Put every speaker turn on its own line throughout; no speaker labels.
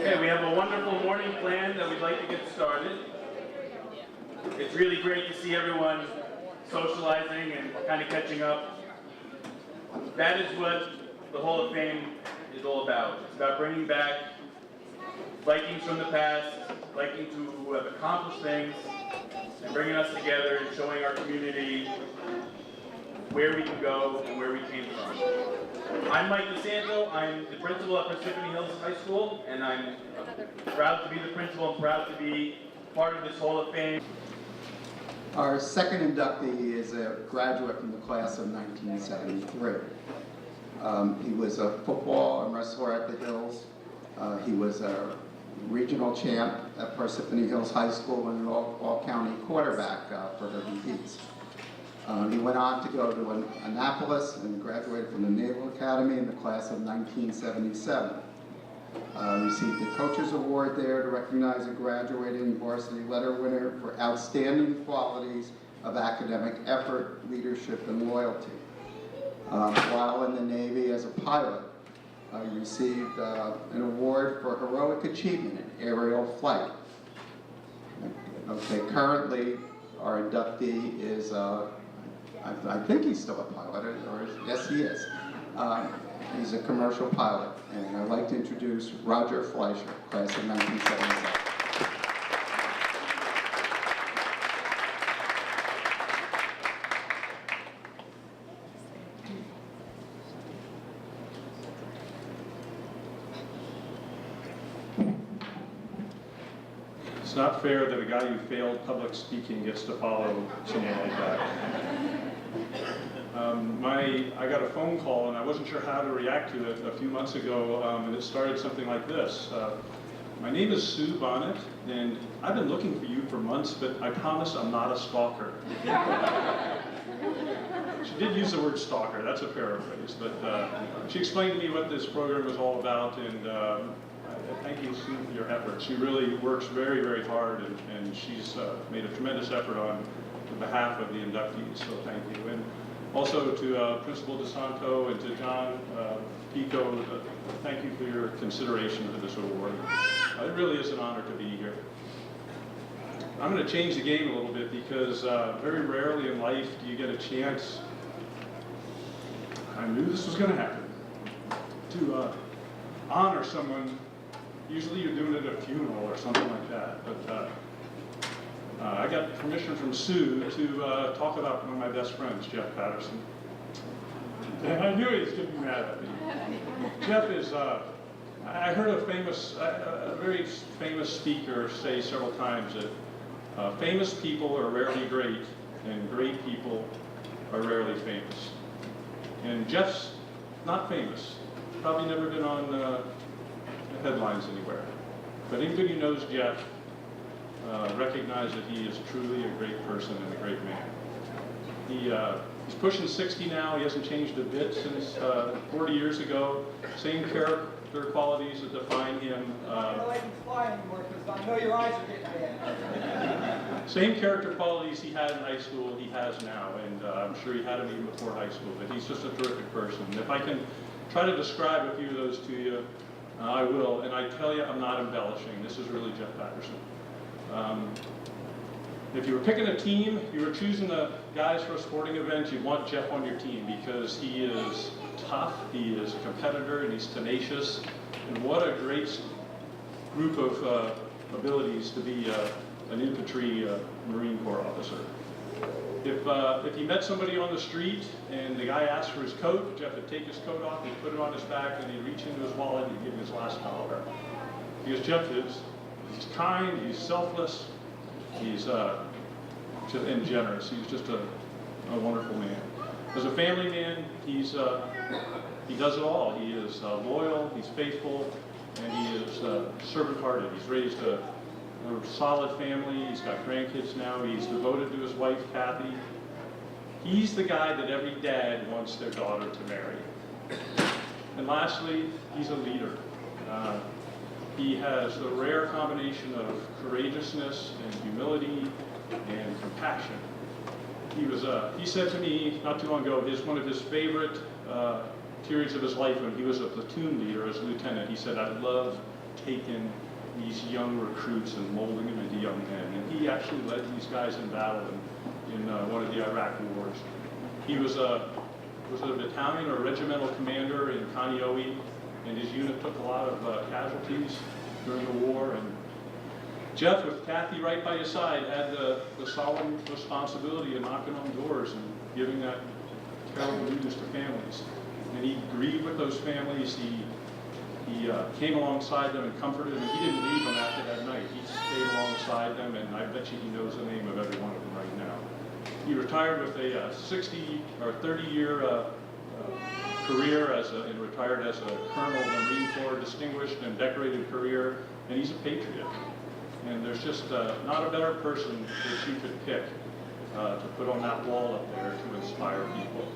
Okay, we have a wonderful morning plan that we'd like to get started. It's really great to see everyone socializing and kind of catching up. That is what the Hall of Fame is all about. It's about bringing back Vikings from the past, Vikings who have accomplished things, and bringing us together and showing our community where we can go and where we came from. I'm Mike DeSanto. I'm the principal at Parsippany Hills High School, and I'm proud to be the principal and proud to be part of this Hall of Fame.
Our second inductee is a graduate from the class of 1973. He was a football and wrestler at the Hills. He was a regional champ at Parsippany Hills High School and an all-county quarterback for the VPs. He went on to go to Annapolis and graduated from the Naval Academy in the class of 1977. Received the Coaches Award there to recognize a graduating varsity letter winner for outstanding qualities of academic effort, leadership, and loyalty. While in the Navy as a pilot, he received an award for heroic achievement in aerial flight. Okay, currently our inductee is I think he's still a pilot, or yes, he is. He's a commercial pilot, and I'd like to introduce Roger Fleischer, class of 1977.
It's not fair that a guy who failed public speaking gets to follow someone like that. I got a phone call and I wasn't sure how to react to it a few months ago, and it started something like this. My name is Sue Bonnet, and I've been looking for you for months, but I promise I'm not a stalker. She did use the word stalker, that's a paraphrase, but she explained to me what this program was all about, and thank you, Sue, for your efforts. She really works very, very hard, and she's made a tremendous effort on behalf of the inductees, so thank you. And also to Principal DeSanto and to John Pico, thank you for your consideration for this award. It really is an honor to be here. I'm going to change the game a little bit because very rarely in life do you get a chance, I knew this was going to happen, to honor someone. Usually you're doing it at a funeral or something like that, but I got permission from Sue to talk about one of my best friends, Jeff Patterson. And I knew he was going to be mad at me. Jeff is, I heard a very famous speaker say several times that famous people are rarely great, and great people are rarely famous. And Jeff's not famous, probably never been on the headlines anywhere. But anybody who knows Jeff recognize that he is truly a great person and a great man. He's pushing 60 now. He hasn't changed a bit since 40 years ago. Same character qualities that define him.
I don't like to fly anymore because I know your eyes are getting bad.
Same character qualities he had in high school, he has now, and I'm sure he had them even before high school, but he's just a terrific person. And if I can try to describe a few of those to you, I will, and I tell you, I'm not embellishing. This is really Jeff Patterson. If you were picking a team, if you were choosing the guys for a sporting event, you'd want Jeff on your team because he is tough, he is a competitor, and he's tenacious. And what a great group of abilities to be an infantry Marine Corps officer. If he met somebody on the street and the guy asked for his coat, Jeff would take his coat off, he'd put it on his back, and he'd reach into his wallet and he'd give him his last dollar. Because Jeff is, he's kind, he's selfless, he's and generous. He's just a wonderful man. As a family man, he does it all. He is loyal, he's faithful, and he is servant-hearted. He's raised a solid family. He's got grandkids now. He's devoted to his wife, Kathy. He's the guy that every dad wants their daughter to marry. And lastly, he's a leader. He has the rare combination of courageousness and humility and compassion. He said to me not too long ago, one of his favorite periods of his life when he was a platoon leader as a lieutenant, he said, "I love taken these young recruits and molding them into young men. And he actually led these guys in battle in one of the Iraq wars. He was a battalion or regimental commander in Kaneohe, and his unit took a lot of casualties during the war. And Jeff, with Kathy right by his side, had the solemn responsibility of knocking on doors and giving that terrible news to families. And he grieved with those families. He came alongside them and comforted them. He didn't leave them after that night. He stayed alongside them, and I bet you he knows the name of every one of them right now. He retired with a 60 or 30-year career and retired as a colonel in the Marine Corps, distinguished and decorated career, and he's a patriot. And there's just not a better person that you could pick to put on that wall up there to inspire people.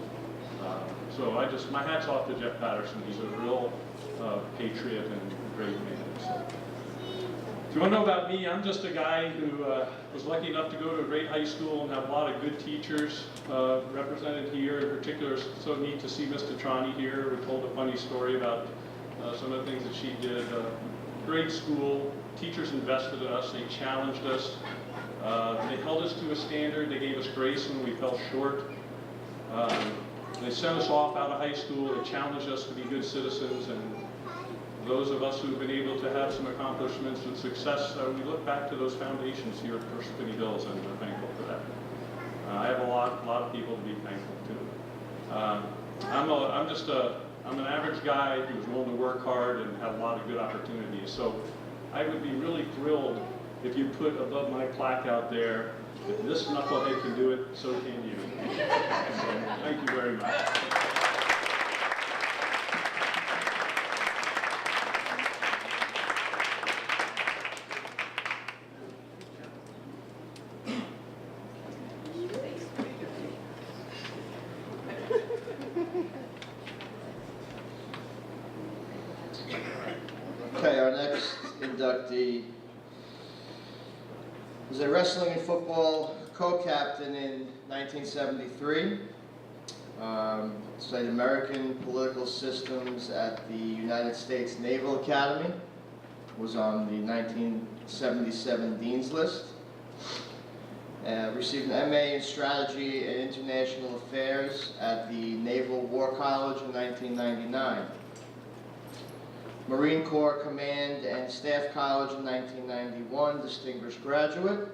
So my hat's off to Jeff Patterson. He's a real patriot and great man. So, if you want to know about me, I'm just a guy who was lucky enough to go to a great high school and have a lot of good teachers represented here. In particular, it's so neat to see Miss Detrani here. We told a funny story about some of the things that she did. Great school. Teachers invested in us. They challenged us. They held us to a standard. They gave us grace when we fell short. They sent us off out of high school. They challenged us to be good citizens. And those of us who've been able to have some accomplishments and success, we look back to those foundations here at Parsippany Hills, and we're thankful for that. I have a lot of people to be thankful to. I'm an average guy who's willing to work hard and have a lot of good opportunities. So I would be really thrilled if you put above my plaque out there, if this knucklehead can do it, so can you. So, thank you very much.
Okay, our next inductee was a wrestling and football co-captain in 1973. Studied American political systems at the United States Naval Academy. Was on the 1977 Dean's List. Received an MA in Strategy and International Affairs at the Naval War College in 1999. Marine Corps Command and Staff College in 1991, distinguished graduate.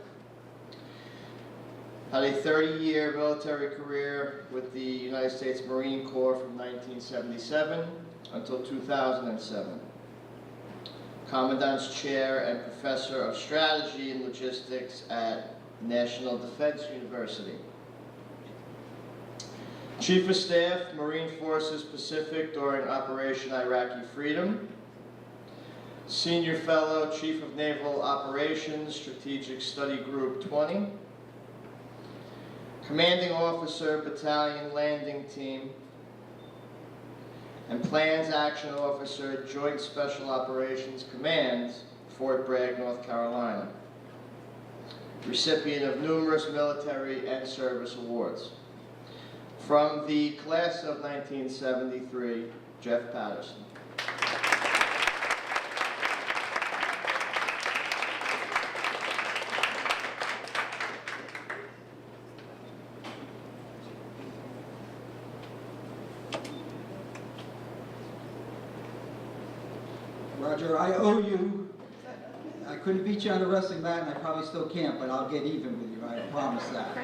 Had a 30-year military career with the United States Marine Corps from 1977 until 2007. Commandant's Chair and Professor of Strategy and Logistics at National Defense University. Chief of Staff, Marine Forces Pacific during Operation Iraqi Freedom. Senior Fellow, Chief of Naval Operations, Strategic Study Group 20. Commanding Officer, Battalion Landing Team. And Plans Action Officer, Joint Special Operations Command, Fort Bragg, North Carolina. Recipient of numerous military and service awards. From the class of 1973, Jeff Patterson.
Roger, I owe you. I couldn't beat you on the wrestling mat, and I probably still can't, but I'll get even with you, I promise that.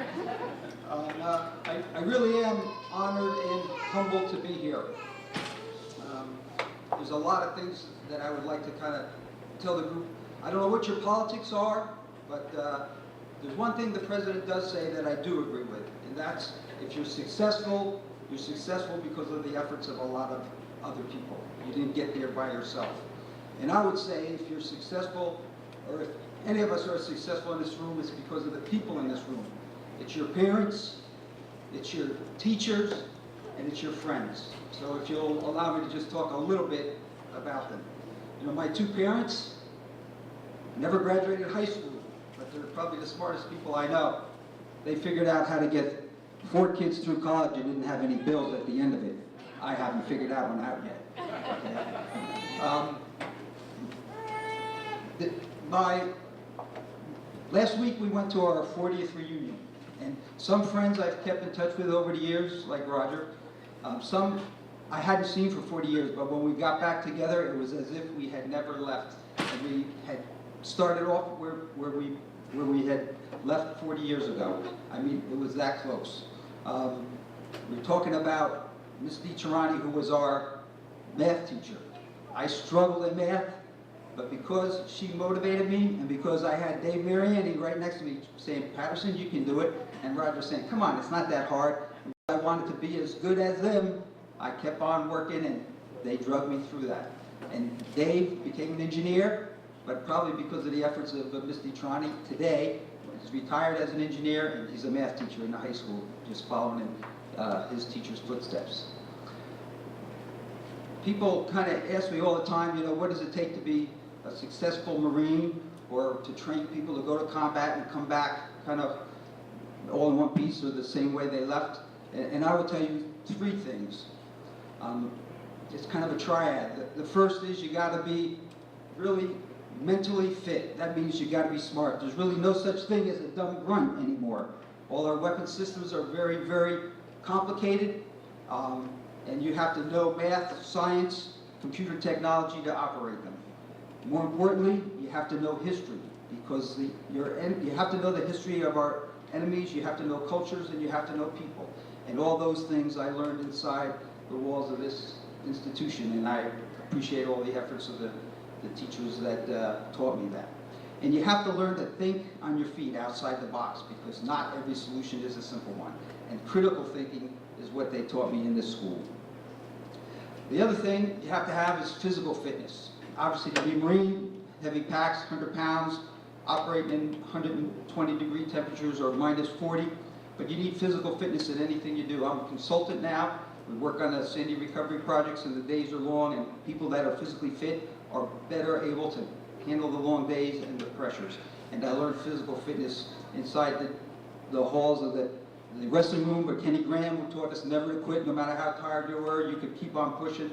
I really am honored and humbled to be here. There's a lot of things that I would like to kind of tell the group. I don't know what your politics are, but there's one thing the president does say that I do agree with, and that's if you're successful because of the efforts of a lot of other people. You didn't get there by yourself. And I would say if you're successful, or if any of us are successful in this room, it's because of the people in this room. It's your parents, it's your teachers, and it's your friends. So if you'll allow me to just talk a little bit about them. You know, my two parents never graduated high school, but they're probably the smartest people I know. They figured out how to get 4 kids through college and didn't have any bills at the end of it. I haven't figured that one out yet. Okay. Last week we went to our 40th reunion, and some friends I've kept in touch with over the years, like Roger. Some I hadn't seen for 40 years, but when we got back together, it was as if we had never left, and we had started off where we had left 40 years ago. I mean, it was that close. We're talking about Miss DiCirani, who was our math teacher. I struggled in math, but because she motivated me, and because I had Dave Mariani right next to me saying, Patterson, you can do it, and Roger saying, come on, it's not that hard. I wanted to be as good as them. I kept on working, and they drug me through that. And Dave became an engineer, but probably because of the efforts of Miss DiCirani today, he's retired as an engineer, and he's a math teacher in the high school, just following in his teacher's footsteps. People kind of ask me all the time, you know, what does it take to be a successful Marine, or to train people to go to combat and come back kind of all in one piece or the same way they left? And I will tell you three things. It's kind of a triad. The first is you got to be really mentally fit. That means you got to be smart. There's really no such thing as a dumb grunt anymore. All our weapon systems are very, very complicated, and you have to know math, science, computer technology to operate them. More importantly, you have to know history, because you have to know the history of our enemies, you have to know cultures, and you have to know people. And all those things I learned inside the walls of this institution, and I appreciate all the efforts of the teachers that taught me that. And you have to learn to think on your feet outside the box, because not every solution is a simple one. And critical thinking is what they taught me in this school. The other thing you have to have is physical fitness. Obviously, to be a Marine, heavy packs, 100 pounds, operating in 120-degree temperatures or -40, but you need physical fitness in anything you do. I'm a consultant now. We work on the Sandy recovery projects, and the days are long, and people that are physically fit are better able to handle the long days and the pressures. And I learned physical fitness inside the halls of the wrestling room, where Kenny Graham, who taught us never to quit, no matter how tired you were, you could keep on pushing.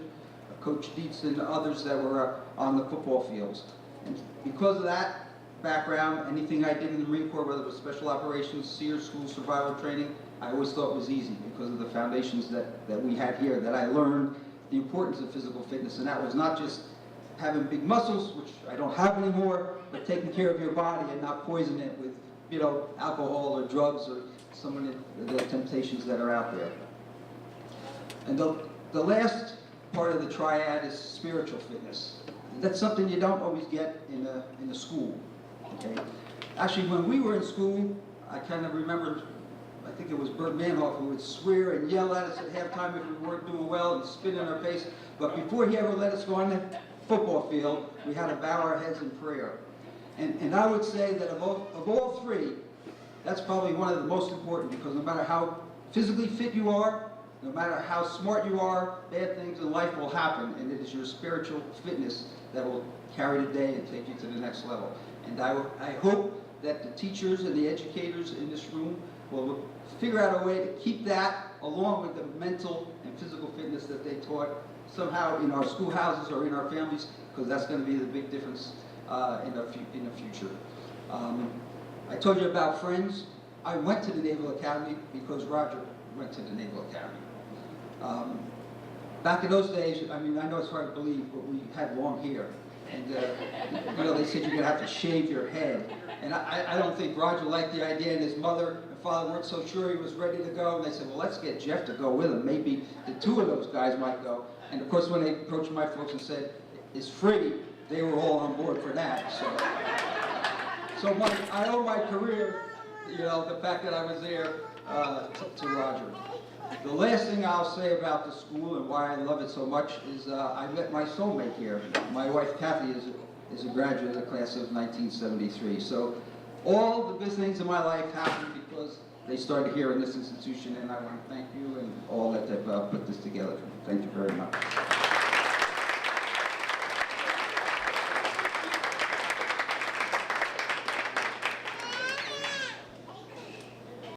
Coach Dietz and others that were on the football fields. And because of that background, anything I did in the Marine Corps, whether it was special operations, Sears School, survival training, I always thought was easy because of the foundations that we had here, that I learned the importance of physical fitness. And that was not just having big muscles, which I don't have anymore, but taking care of your body and not poisoning it with, you know, alcohol or drugs or some of the temptations that are out there. And the last part of the triad is spiritual fitness. That's something you don't always get in a school. Okay? Actually, when we were in school, I kind of remember, I think it was Bert Manhoff who would swear and yell at us at halftime if we weren't doing well and spit in our face. But before he ever let us go on the football field, we had to bow our heads in prayer. And I would say that of all three, that's probably one of the most important, because no matter how physically fit you are, no matter how smart you are, bad things in life will happen, and it is your spiritual fitness that will carry the day and take you to the next level. And I hope that the teachers and the educators in this room will figure out a way to keep that, along with the mental and physical fitness that they taught somehow in our schoolhouses or in our families, because that's going to be the big difference in the future. I told you about friends. I went to the Naval Academy because Roger went to the Naval Academy. Back in those days, I mean, I know it's hard to believe, but we had long hair. And, you know, they said you're going to have to shave your head. And I don't think Roger liked the idea, and his mother and father weren't so sure he was ready to go. And they said, well, let's get Jeff to go with him. Maybe the two of those guys might go. And of course, when they approached my folks and said, it's free, they were all on board for that. So I owe my career, you know, the fact that I was there to Roger. The last thing I'll say about the school and why I love it so much is I met my soulmate here. My wife Kathy is a graduate of the class of 1973. So all the good things in my life happened because they started here in this institution, and I want to thank you and all that have put this together. Thank you very much.